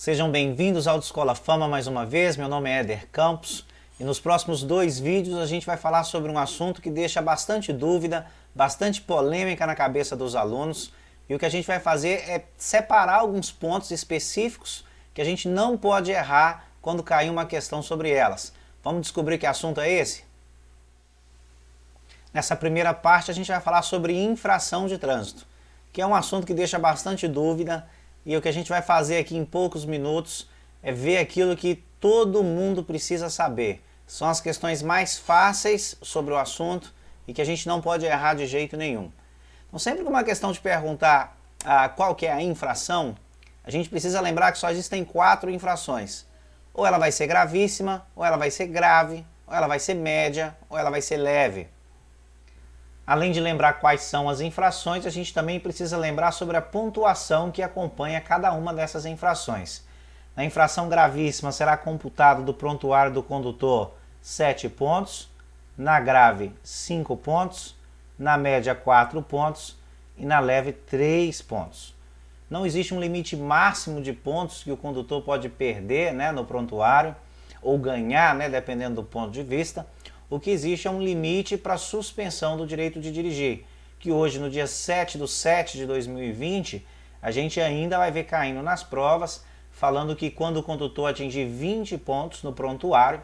Sejam bem-vindos ao Autoescola Fama mais uma vez. Meu nome é Éder Campos e nos próximos 2 vídeos a gente vai falar sobre um assunto que deixa bastante dúvida, bastante polêmica na cabeça dos alunos, e o que a gente vai fazer é separar alguns pontos específicos que a gente não pode errar quando cair uma questão sobre elas. Vamos descobrir que assunto é esse? Nessa primeira parte a gente vai falar sobre infração de trânsito, que é um assunto que deixa bastante dúvida, e o que a gente vai fazer aqui em poucos minutos é ver aquilo que todo mundo precisa saber. São as questões mais fáceis sobre o assunto e que a gente não pode errar de jeito nenhum. Então, sempre que uma questão te perguntar qual que é a infração, a gente precisa lembrar que só existem 4 infrações. Ou ela vai ser gravíssima, ou ela vai ser grave, ou ela vai ser média, ou ela vai ser leve. Além de lembrar quais são as infrações, a gente também precisa lembrar sobre a pontuação que acompanha cada uma dessas infrações. Na infração gravíssima será computado do prontuário do condutor 7 pontos, na grave 5 pontos, na média 4 pontos e na leve 3 pontos. Não existe um limite máximo de pontos que o condutor pode perder, no prontuário ou ganhar, dependendo do ponto de vista. O que existe é um limite para suspensão do direito de dirigir, que hoje, no dia 7/7/2020, a gente ainda vai ver caindo nas provas, falando que quando o condutor atingir 20 pontos no prontuário,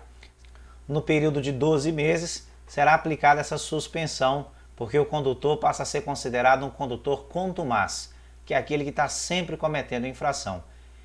no período de 12 meses, será aplicada essa suspensão, porque o condutor passa a ser considerado um condutor contumaz, que é aquele que está sempre cometendo infração.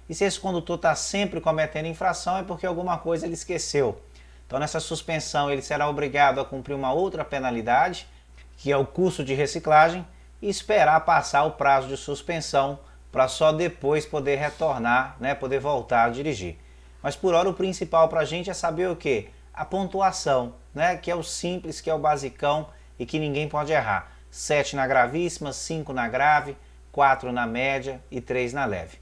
E se esse condutor está sempre cometendo infração, é porque alguma coisa ele esqueceu. Então, nessa suspensão, ele será obrigado a cumprir uma outra penalidade, que é o custo de reciclagem, e esperar passar o prazo de suspensão para só depois poder retornar, poder voltar a dirigir. Mas por hora o principal para a gente é saber o quê? A pontuação, que é o simples, que é o basicão e que ninguém pode errar. 7 na gravíssima, 5 na grave, 4 na média e 3 na leve.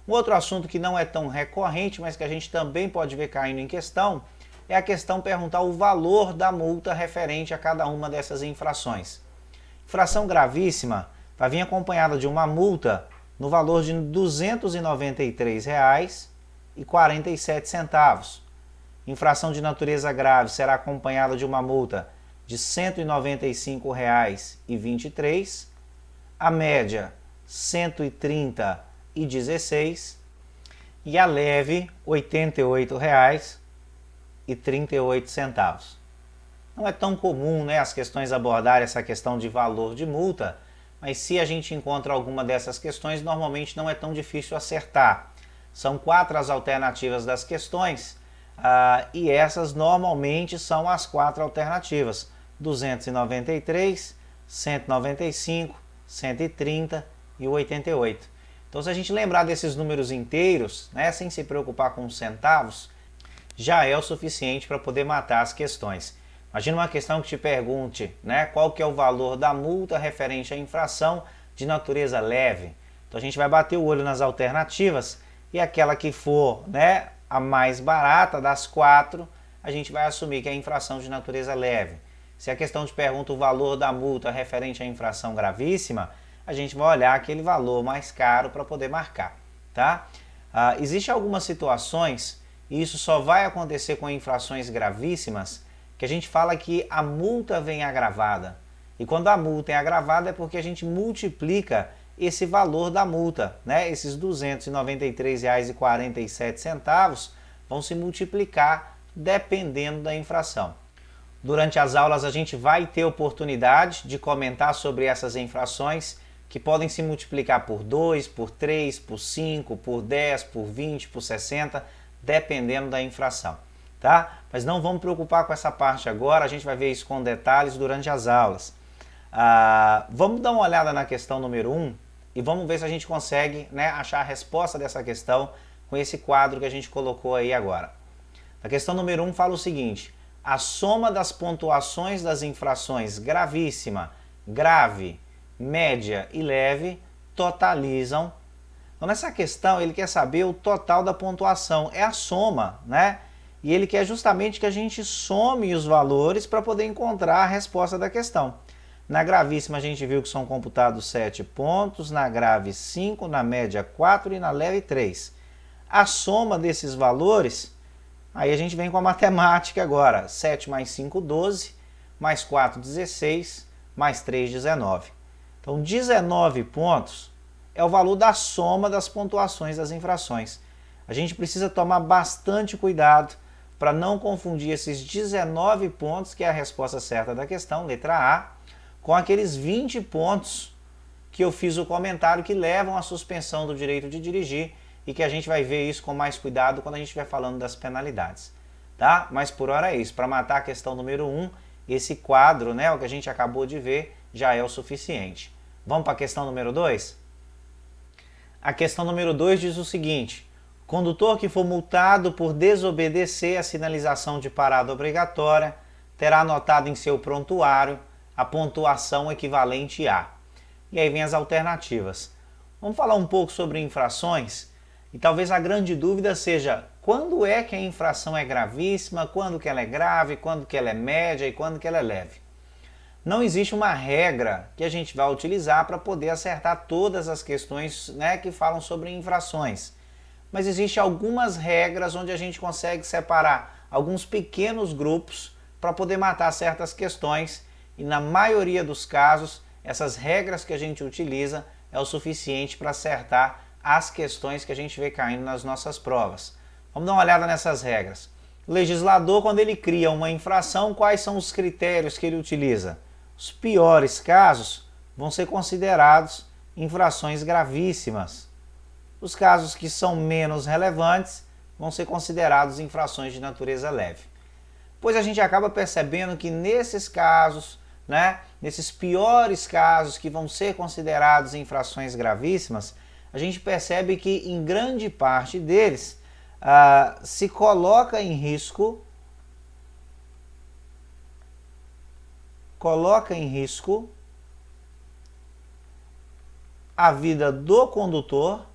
Um outro assunto que não é tão recorrente, mas que a gente também pode ver caindo em questão, é a questão perguntar o valor da multa referente a cada uma dessas infrações. Infração gravíssima vai vir acompanhada de uma multa no valor de R$ 293,47. Infração de natureza grave será acompanhada de uma multa de R$ 195,23. A média, R$ 130,16. E a leve, R$ 88,38. Não é tão comum as questões abordarem essa questão de valor de multa, mas se a gente encontra alguma dessas questões, normalmente não é tão difícil acertar. São 4 as alternativas das questões, e essas normalmente são as 4 alternativas: 293, 195, 130 e 88. Então, se a gente lembrar desses números inteiros, sem se preocupar com os centavos, já é o suficiente para poder matar as questões. Imagina uma questão que te pergunte, qual que é o valor da multa referente à infração de natureza leve. Então a gente vai bater o olho nas alternativas e aquela que for, a mais barata das 4, a gente vai assumir que é a infração de natureza leve. Se a questão te pergunta o valor da multa referente à infração gravíssima, a gente vai olhar aquele valor mais caro para poder marcar, tá? Existem algumas situações, e isso só vai acontecer com infrações gravíssimas, que a gente fala que a multa vem agravada. E quando a multa é agravada é porque a gente multiplica esse valor da multa, Esses R$ 293,47 vão se multiplicar dependendo da infração. Durante as aulas a gente vai ter oportunidade de comentar sobre essas infrações, que podem se multiplicar por 2, por 3, por 5, por 10, por 20, por 60, dependendo da infração, tá? Mas não vamos preocupar com essa parte agora, a gente vai ver isso com detalhes durante as aulas. Vamos dar uma olhada na questão número 1 e vamos ver se a gente consegue achar a resposta dessa questão com esse quadro que a gente colocou aí agora. A questão número 1 fala o seguinte: a soma das pontuações das infrações gravíssima, grave, média e leve totalizam. Então, nessa questão, ele quer saber o total da pontuação, é a soma, E ele quer justamente que a gente some os valores para poder encontrar a resposta da questão. Na gravíssima, a gente viu que são computados 7 pontos, na grave 5, na média 4 e na leve 3. A soma desses valores, aí a gente vem com a matemática agora. 7 mais 5, 12, mais 4, 16, mais 3, 19. Então, 19 pontos é o valor da soma das pontuações das infrações. A gente precisa tomar bastante cuidado para não confundir esses 19 pontos, que é a resposta certa da questão, letra A, com aqueles 20 pontos que eu fiz o comentário que levam à suspensão do direito de dirigir e que a gente vai ver isso com mais cuidado quando a gente estiver falando das penalidades. Tá? Mas por hora é isso. Para matar a questão número 1, esse quadro, né, o que a gente acabou de ver, já é o suficiente. Vamos para a questão número 2? A questão número 2 diz o seguinte: condutor que for multado por desobedecer a sinalização de parada obrigatória terá anotado em seu prontuário a pontuação equivalente a. E aí vem as alternativas. Vamos falar um pouco sobre infrações e talvez a grande dúvida seja quando é que a infração é gravíssima, quando que ela é grave, quando que ela é média e quando que ela é leve. Não existe uma regra que a gente vai utilizar para poder acertar todas as questões, né, que falam sobre infrações. Mas existem algumas regras onde a gente consegue separar alguns pequenos grupos para poder matar certas questões e na maioria dos casos essas regras que a gente utiliza é o suficiente para acertar as questões que a gente vê caindo nas nossas provas. Vamos dar uma olhada nessas regras. O legislador, quando ele cria uma infração, quais são os critérios que ele utiliza? Os piores casos vão ser considerados infrações gravíssimas. Os casos que são menos relevantes vão ser considerados infrações de natureza leve. Pois a gente acaba percebendo que nesses casos, né, nesses piores casos que vão ser considerados infrações gravíssimas, a gente percebe que em grande parte deles se coloca em risco a vida do condutor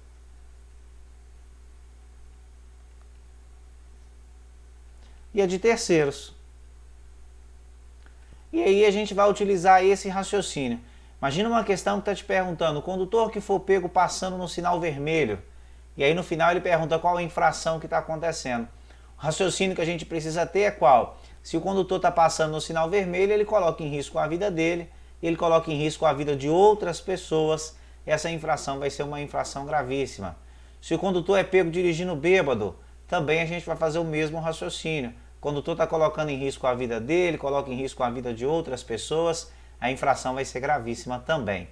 e a de terceiros. E aí a gente vai utilizar esse raciocínio. Imagina uma questão que está te perguntando, o condutor que for pego passando no sinal vermelho, e aí no final ele pergunta qual a infração que está acontecendo. O raciocínio que a gente precisa ter é qual? Se o condutor está passando no sinal vermelho, ele coloca em risco a vida dele, ele coloca em risco a vida de outras pessoas, essa infração vai ser uma infração gravíssima. Se o condutor é pego dirigindo bêbado, também a gente vai fazer o mesmo raciocínio. O condutor está colocando em risco a vida dele, coloca em risco a vida de outras pessoas, a infração vai ser gravíssima também.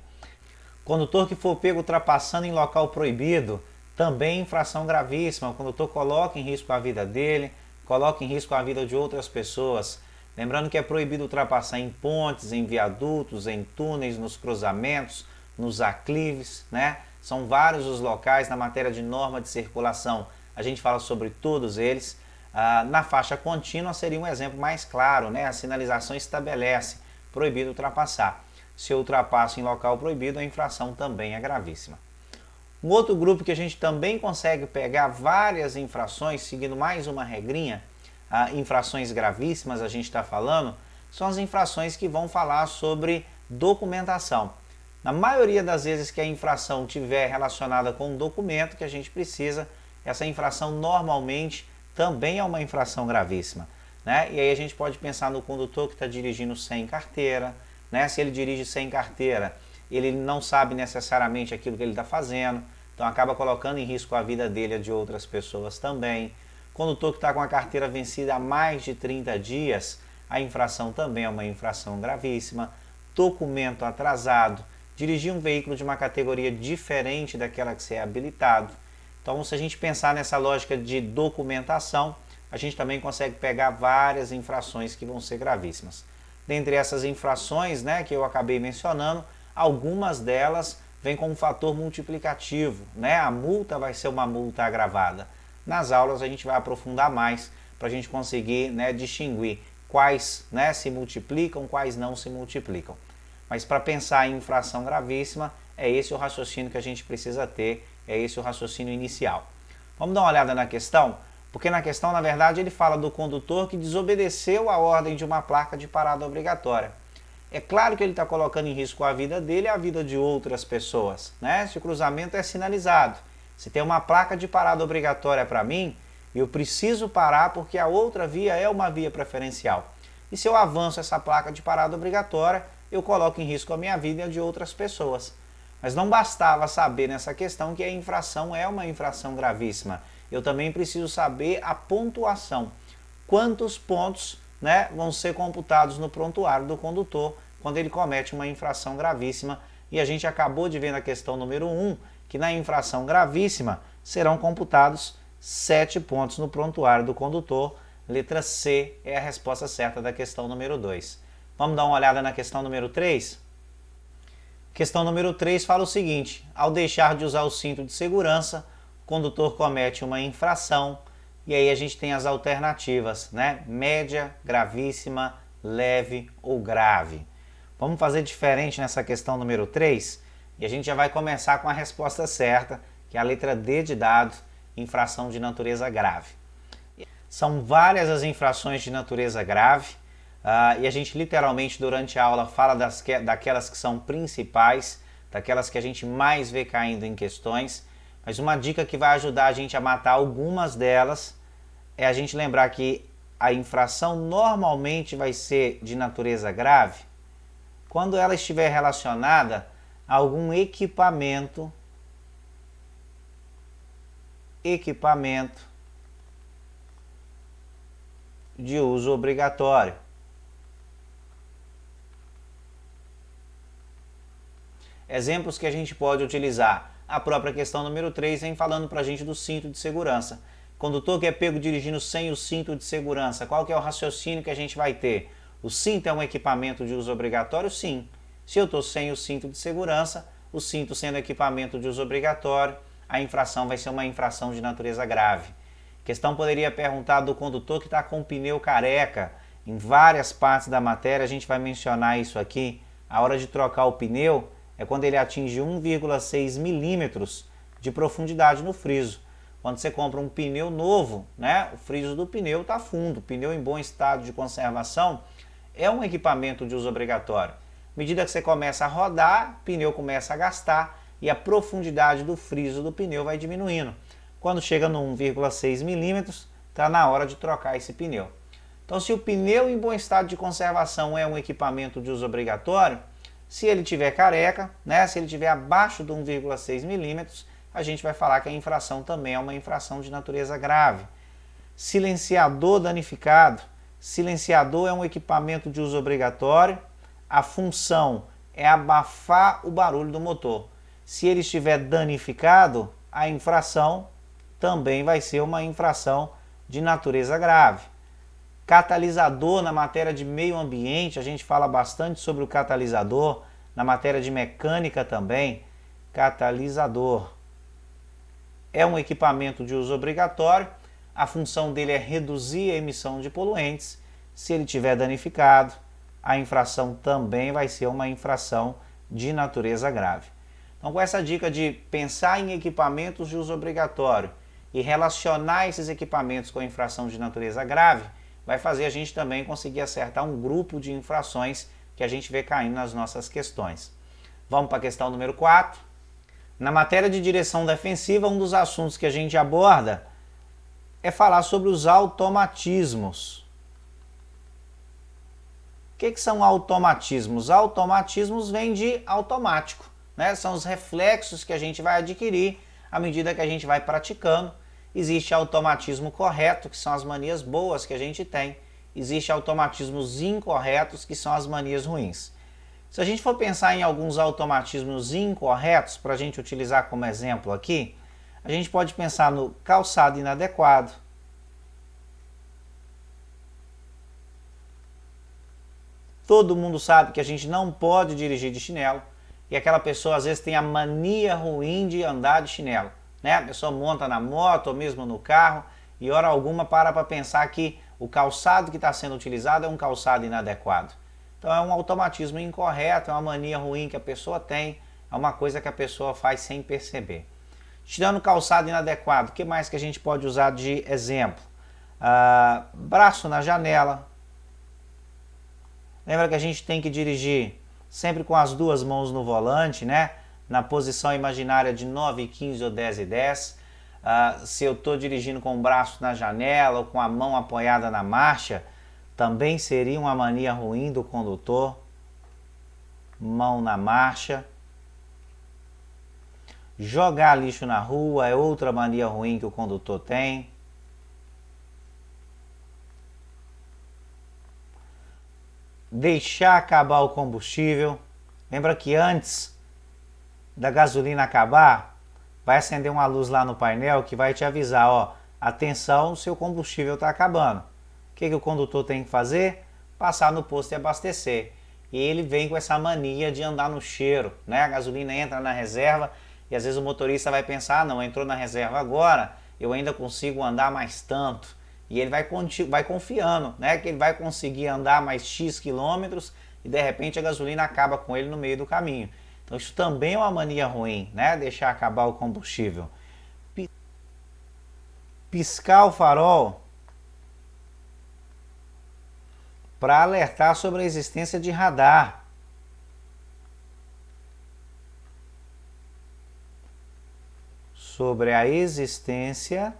Condutor que for pego ultrapassando em local proibido, também infração gravíssima. O condutor coloca em risco a vida dele, coloca em risco a vida de outras pessoas. Lembrando que é proibido ultrapassar em pontes, em viadutos, em túneis, nos cruzamentos, nos aclives, né? São vários os locais na matéria de norma de circulação. A gente fala sobre todos eles. Na faixa contínua seria um exemplo mais claro, né? A sinalização estabelece proibido ultrapassar. Se eu ultrapasso em local proibido, a infração também é gravíssima. Um outro grupo que a gente também consegue pegar várias infrações, seguindo mais uma regrinha, infrações gravíssimas a gente está falando, são as infrações que vão falar sobre documentação. Na maioria das vezes que a infração estiver relacionada com um documento que a gente precisa, essa infração normalmente também é uma infração gravíssima, né? E aí a gente pode pensar no condutor que está dirigindo sem carteira, né? Se ele dirige sem carteira, ele não sabe necessariamente aquilo que ele está fazendo, então acaba colocando em risco a vida dele e a de outras pessoas também. Condutor que está com a carteira vencida há mais de 30 dias, a infração também é uma infração gravíssima. Documento atrasado, dirigir um veículo de uma categoria diferente daquela que você é habilitado. Então, se a gente pensar nessa lógica de documentação, a gente também consegue pegar várias infrações que vão ser gravíssimas. Dentre essas infrações, né, que eu acabei mencionando, algumas delas vêm com um fator multiplicativo, né? A multa vai ser uma multa agravada. Nas aulas a gente vai aprofundar mais para a gente conseguir, né, distinguir quais, né, se multiplicam, quais não se multiplicam. Mas para pensar em infração gravíssima, é esse o raciocínio que a gente precisa ter, é esse o raciocínio inicial. Vamos dar uma olhada na questão? Porque na questão, na verdade, ele fala do condutor que desobedeceu a ordem de uma placa de parada obrigatória. É claro que ele está colocando em risco a vida dele e a vida de outras pessoas, né? Se o cruzamento é sinalizado, Se tem uma placa de parada obrigatória para mim, eu preciso parar porque a outra via é uma via preferencial. E se eu avanço essa placa de parada obrigatória, eu coloco em risco a minha vida e a de outras pessoas. Mas não bastava saber nessa questão que a infração é uma infração gravíssima. Eu também preciso saber a pontuação. Quantos pontos, né, vão ser computados no prontuário do condutor quando ele comete uma infração gravíssima. E a gente acabou de ver na questão número 1 que na infração gravíssima serão computados 7 pontos no prontuário do condutor. Letra C é a resposta certa da questão número 2. Vamos dar uma olhada na questão número 3? Questão número 3 fala o seguinte: ao deixar de usar o cinto de segurança, o condutor comete uma infração. E aí a gente tem as alternativas, né? Média, gravíssima, leve ou grave. Vamos fazer diferente nessa questão número 3 e a gente já vai começar com a resposta certa, que é a letra D de dado, infração de natureza grave. São várias as infrações de natureza grave e a gente literalmente durante a aula fala daquelas que são principais, daquelas que a gente mais vê caindo em questões, mas uma dica que vai ajudar a gente a matar algumas delas é a gente lembrar que a infração normalmente vai ser de natureza grave quando ela estiver relacionada a algum equipamento de uso obrigatório. Exemplos que a gente pode utilizar. A própria questão número 3 vem falando para a gente do cinto de segurança. Condutor que é pego dirigindo sem o cinto de segurança, qual que é o raciocínio que a gente vai ter? O cinto é um equipamento de uso obrigatório? Sim. Se eu estou sem o cinto de segurança, o cinto sendo equipamento de uso obrigatório, a infração vai ser uma infração de natureza grave. A questão poderia perguntar do condutor que está com o pneu careca. Em várias partes da matéria a gente vai mencionar isso aqui. A hora de trocar o pneu é quando ele atinge 1,6 milímetros de profundidade no friso. Quando você compra um pneu novo, né, o friso do pneu está fundo. O pneu em bom estado de conservação é um equipamento de uso obrigatório. À medida que você começa a rodar, o pneu começa a gastar e a profundidade do friso do pneu vai diminuindo. Quando chega no 1,6 milímetros, está na hora de trocar esse pneu. Então, se o pneu em bom estado de conservação é um equipamento de uso obrigatório, se ele tiver careca, né, se ele tiver abaixo de 1,6 milímetros, a gente vai falar que a infração também é uma infração de natureza grave. Silenciador danificado. Silenciador é um equipamento de uso obrigatório. A função é abafar o barulho do motor. Se ele estiver danificado, a infração também vai ser uma infração de natureza grave. Catalisador, na matéria de meio ambiente, a gente fala bastante sobre o catalisador, na matéria de mecânica também. Catalisador é um equipamento de uso obrigatório, a função dele é reduzir a emissão de poluentes. Se ele estiver danificado, a infração também vai ser uma infração de natureza grave. Então, com essa dica de pensar em equipamentos de uso obrigatório e relacionar esses equipamentos com a infração de natureza grave, vai fazer a gente também conseguir acertar um grupo de infrações que a gente vê caindo nas nossas questões. Vamos para a questão número 4. Na matéria de direção defensiva, um dos assuntos que a gente aborda é falar sobre os automatismos. O que são automatismos? Automatismos vêm de automático, né? São os reflexos que a gente vai adquirir à medida que a gente vai praticando. Existe automatismo correto, que são as manias boas que a gente tem. Existe automatismos incorretos, que são as manias ruins. Se a gente for pensar em alguns automatismos incorretos, para a gente utilizar como exemplo aqui, a gente pode pensar no calçado inadequado, todo mundo sabe que a gente não pode dirigir de chinelo, e aquela pessoa às vezes tem a mania ruim de andar de chinelo, né? A pessoa monta na moto ou mesmo no carro e hora alguma para pensar que o calçado que está sendo utilizado é um calçado inadequado. Então é um automatismo incorreto, é uma mania ruim que a pessoa tem, é uma coisa que a pessoa faz sem perceber. Tirando o calçado inadequado, o que mais que a gente pode usar de exemplo? Braço na janela. Lembra que a gente tem que dirigir sempre com as duas mãos no volante, né? na posição imaginária de 9,15 ou 10,10. Se eu estou dirigindo com o braço na janela ou com a mão apoiada na marcha, também seria uma mania ruim do condutor. Mão na marcha. Jogar lixo na rua é outra mania ruim que o condutor tem. Deixar acabar o combustível. Lembra que antes da gasolina acabar, vai acender uma luz lá no painel que vai te avisar, ó, atenção, seu combustível está acabando. O que o condutor tem que fazer? Passar no posto e abastecer. E ele vem com essa mania de andar no cheiro, né? A gasolina entra na reserva e às vezes o motorista vai pensar, não, entrou na reserva agora, eu ainda consigo andar mais tanto. E ele vai confiando, né? Que ele vai conseguir andar mais X quilômetros e de repente a gasolina acaba com ele no meio do caminho. Então isso também é uma mania ruim, né? Deixar acabar o combustível. Piscar o farol para alertar sobre a existência de radar. Sobre a existência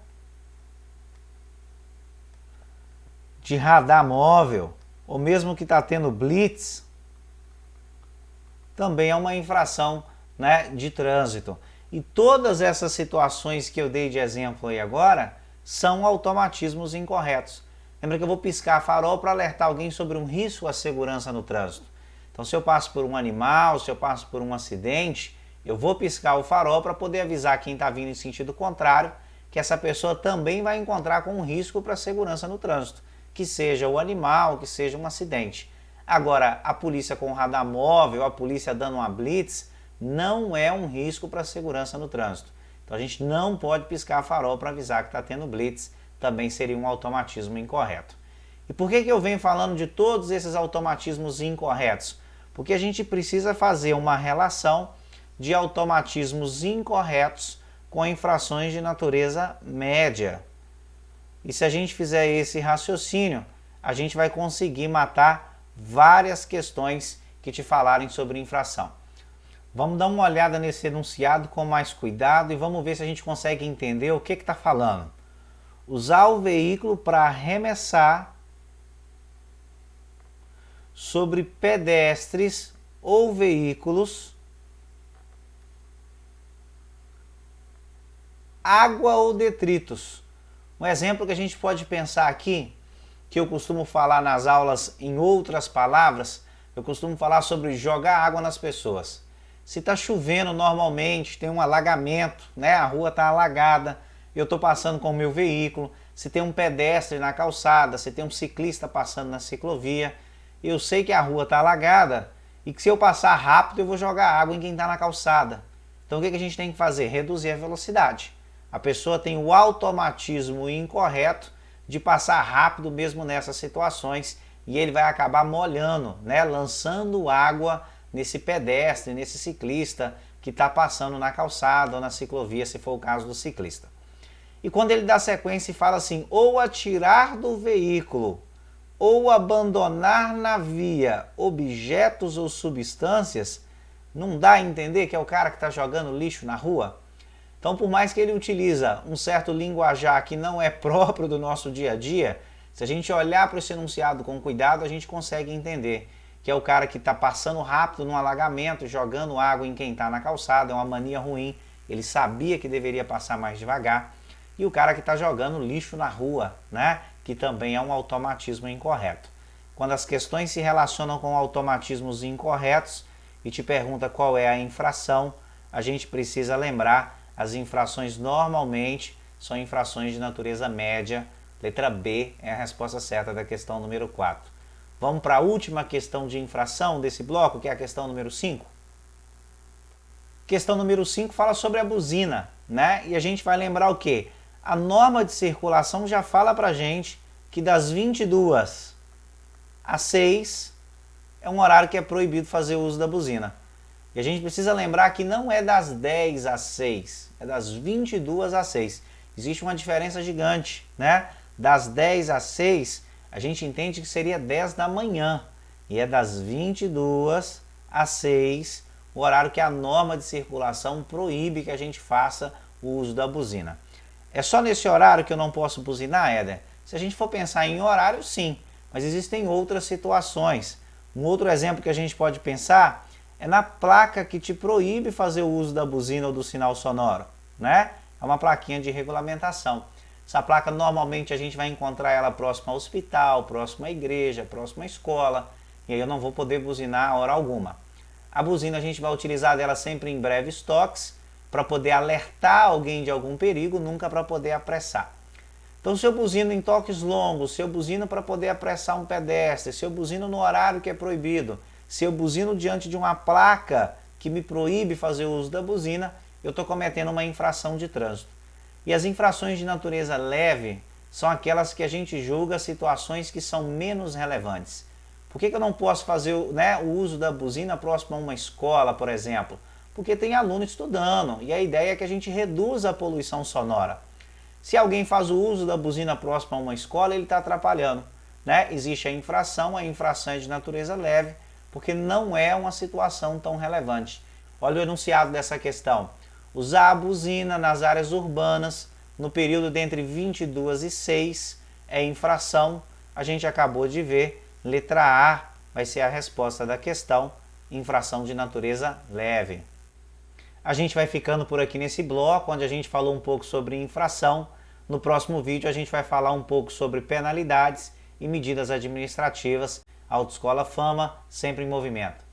de radar móvel, ou mesmo que está tendo blitz, também é uma infração, né, de trânsito. E todas essas situações que eu dei de exemplo aí agora são automatismos incorretos. Lembra que eu vou piscar farol para alertar alguém sobre um risco à segurança no trânsito. Então, se eu passo por um animal, se eu passo por um acidente, eu vou piscar o farol para poder avisar quem está vindo em sentido contrário que essa pessoa também vai encontrar com um risco para a segurança no trânsito, que seja o animal, que seja um acidente. Agora, a polícia com radar móvel, a polícia dando uma blitz, não é um risco para a segurança no trânsito. Então a gente não pode piscar farol para avisar que está tendo blitz, também seria um automatismo incorreto. E por que eu venho falando de todos esses automatismos incorretos? Porque a gente precisa fazer uma relação de automatismos incorretos com infrações de natureza média. E se a gente fizer esse raciocínio, a gente vai conseguir matar várias questões que te falarem sobre infração. Vamos dar uma olhada nesse enunciado com mais cuidado e vamos ver se a gente consegue entender o que está falando. Usar o veículo para arremessar sobre pedestres ou veículos, água ou detritos. Um exemplo que a gente pode pensar aqui, que eu costumo falar nas aulas em outras palavras, eu costumo falar sobre jogar água nas pessoas. Se está chovendo normalmente, tem um alagamento, né? A rua está alagada, eu estou passando com o meu veículo, se tem um pedestre na calçada, se tem um ciclista passando na ciclovia, eu sei que a rua está alagada e que se eu passar rápido eu vou jogar água em quem está na calçada. Então o que a gente tem que fazer? Reduzir a velocidade. A pessoa tem o automatismo incorreto de passar rápido mesmo nessas situações e ele vai acabar molhando, né? Lançando água nesse pedestre, nesse ciclista que está passando na calçada ou na ciclovia, se for o caso do ciclista. E quando ele dá sequência e fala assim, ou atirar do veículo, ou abandonar na via objetos ou substâncias, não dá a entender que é o cara que está jogando lixo na rua? Então, por mais que ele utiliza um certo linguajar que não é próprio do nosso dia a dia, se a gente olhar para esse enunciado com cuidado, a gente consegue entender que é o cara que está passando rápido num alagamento, jogando água em quem está na calçada, é uma mania ruim, ele sabia que deveria passar mais devagar, e o cara que está jogando lixo na rua, né? Que também é um automatismo incorreto. Quando as questões se relacionam com automatismos incorretos e te pergunta qual é a infração, a gente precisa lembrar, as infrações normalmente são infrações de natureza média, letra B é a resposta certa da questão número 4. Vamos para a última questão de infração desse bloco, que é a questão número 5. Questão número 5 fala sobre a buzina, né? E a gente vai lembrar o quê? A norma de circulação já fala pra gente que das 22 às 6 é um horário que é proibido fazer uso da buzina. E a gente precisa lembrar que não é das 10 às 6, é das 22 às 6. Existe uma diferença gigante, né? Das 10 às 6, a gente entende que seria 10 da manhã. E é das 22 às 6 o horário que a norma de circulação proíbe que a gente faça o uso da buzina. É só nesse horário que eu não posso buzinar, Éder? Se a gente for pensar em horário, sim, mas existem outras situações. Um outro exemplo que a gente pode pensar é na placa que te proíbe fazer o uso da buzina ou do sinal sonoro, né? É uma plaquinha de regulamentação. Essa placa normalmente a gente vai encontrar ela próxima ao hospital, próxima à igreja, próxima à escola, e aí eu não vou poder buzinar a hora alguma. A buzina a gente vai utilizar dela sempre em breves toques, para poder alertar alguém de algum perigo, nunca para poder apressar. Então, se eu buzino em toques longos, se eu buzino para poder apressar um pedestre, se eu buzino no horário que é proibido, se eu buzino diante de uma placa que me proíbe fazer o uso da buzina, eu estou cometendo uma infração de trânsito. E as infrações de natureza leve são aquelas que a gente julga situações que são menos relevantes. Por que eu não posso fazer o uso da buzina próximo a uma escola, por exemplo? Porque tem aluno estudando e a ideia é que a gente reduza a poluição sonora. Se alguém faz o uso da buzina próxima a uma escola, ele está atrapalhando, né? Existe a infração é de natureza leve, porque não é uma situação tão relevante. Olha o enunciado dessa questão. Usar a buzina nas áreas urbanas no período de entre 22 e 6 é infração. A gente acabou de ver, letra A vai ser a resposta da questão, infração de natureza leve. A gente vai ficando por aqui nesse bloco, onde a gente falou um pouco sobre infração. No próximo vídeo a gente vai falar um pouco sobre penalidades e medidas administrativas. Autoescola Fama, sempre em movimento.